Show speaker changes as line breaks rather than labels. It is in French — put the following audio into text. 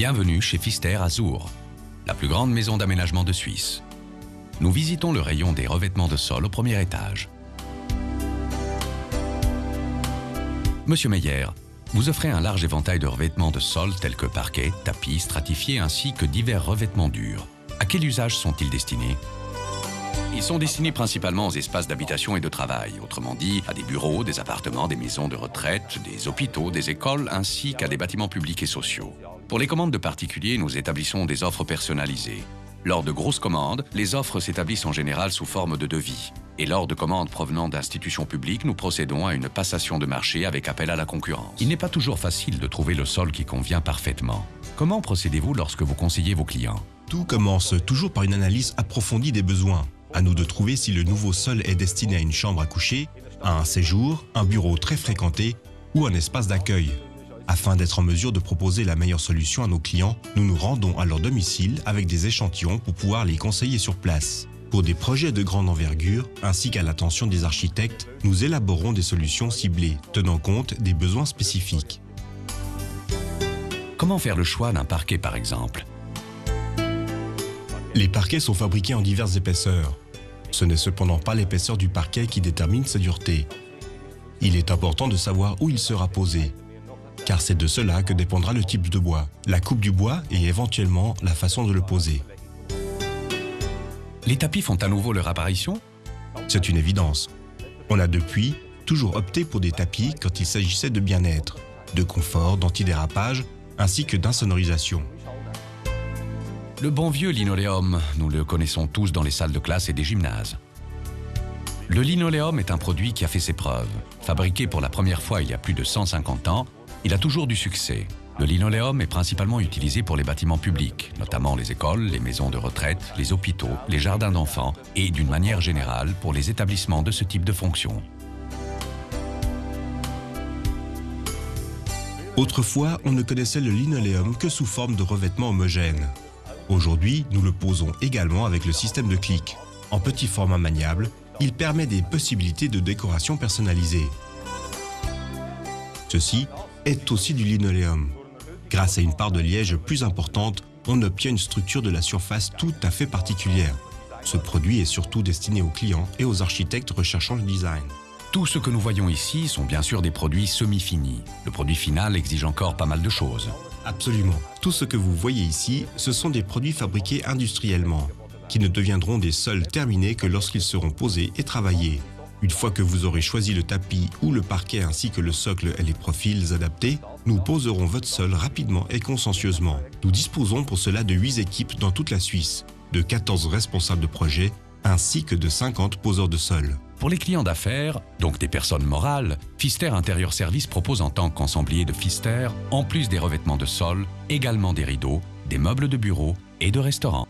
Bienvenue chez Pfister à Zour, la plus grande maison d'aménagement de Suisse. Nous visitons le rayon des revêtements de sol au premier étage. Monsieur Meyer, vous offrez un large éventail de revêtements de sol tels que parquet, tapis, stratifiés ainsi que divers revêtements durs. À quel usage sont-ils destinés? Ils sont destinés principalement aux espaces d'habitation et de travail, autrement dit à des bureaux, des appartements, des maisons de retraite, des hôpitaux, des écoles ainsi qu'à des bâtiments publics et sociaux. Pour les commandes de particuliers, nous établissons des offres personnalisées. Lors de grosses commandes, les offres s'établissent en général sous forme de devis. Et lors de commandes provenant d'institutions publiques, nous procédons à une passation de marché avec appel à la concurrence. Il n'est pas toujours facile de trouver le sol qui convient parfaitement. Comment procédez-vous lorsque vous conseillez vos clients?
Tout commence toujours par une analyse approfondie des besoins. À nous de trouver si le nouveau sol est destiné à une chambre à coucher, à un séjour, un bureau très fréquenté ou un espace d'accueil. Afin d'être en mesure de proposer la meilleure solution à nos clients, nous nous rendons à leur domicile avec des échantillons pour pouvoir les conseiller sur place. Pour des projets de grande envergure, ainsi qu'à l'attention des architectes, nous élaborons des solutions ciblées, tenant compte des besoins spécifiques.
Comment faire le choix d'un parquet par exemple?
Les parquets sont fabriqués en diverses épaisseurs. Ce n'est cependant pas l'épaisseur du parquet qui détermine sa dureté. Il est important de savoir où il sera posé, car c'est de cela que dépendra le type de bois, la coupe du bois et éventuellement la façon de le poser.
Les tapis font à nouveau leur apparition?
C'est une évidence. On a depuis toujours opté pour des tapis quand il s'agissait de bien-être, de confort, d'antidérapage ainsi que d'insonorisation.
Le bon vieux linoléum, nous le connaissons tous dans les salles de classe et des gymnases. Le linoléum est un produit qui a fait ses preuves. Fabriqué pour la première fois il y a plus de 150 ans, il a toujours du succès. Le linoléum est principalement utilisé pour les bâtiments publics, notamment les écoles, les maisons de retraite, les hôpitaux, les jardins d'enfants et, d'une manière générale, pour les établissements de ce type de fonction.
Autrefois, on ne connaissait le linoléum que sous forme de revêtement homogène. Aujourd'hui, nous le posons également avec le système de clic. En petit format maniable, il permet des possibilités de décoration personnalisée. Ceci est aussi du linoléum. Grâce à une part de liège plus importante, on obtient une structure de la surface tout à fait particulière. Ce produit est surtout destiné aux clients et aux architectes recherchant le design.
Tout ce que nous voyons ici sont bien sûr des produits semi-finis. Le produit final exige encore pas mal de choses.
Absolument. Tout ce que vous voyez ici, ce sont des produits fabriqués industriellement, qui ne deviendront des sols terminés que lorsqu'ils seront posés et travaillés. Une fois que vous aurez choisi le tapis ou le parquet ainsi que le socle et les profils adaptés, nous poserons votre sol rapidement et consciencieusement. Nous disposons pour cela de 8 équipes dans toute la Suisse, de 14 responsables de projet, ainsi que de 50 poseurs de sol.
Pour les clients d'affaires, donc des personnes morales, Pfister Intérieur Service propose en tant qu'ensemblier de Pfister, en plus des revêtements de sol, également des rideaux, des meubles de bureau et de restaurant.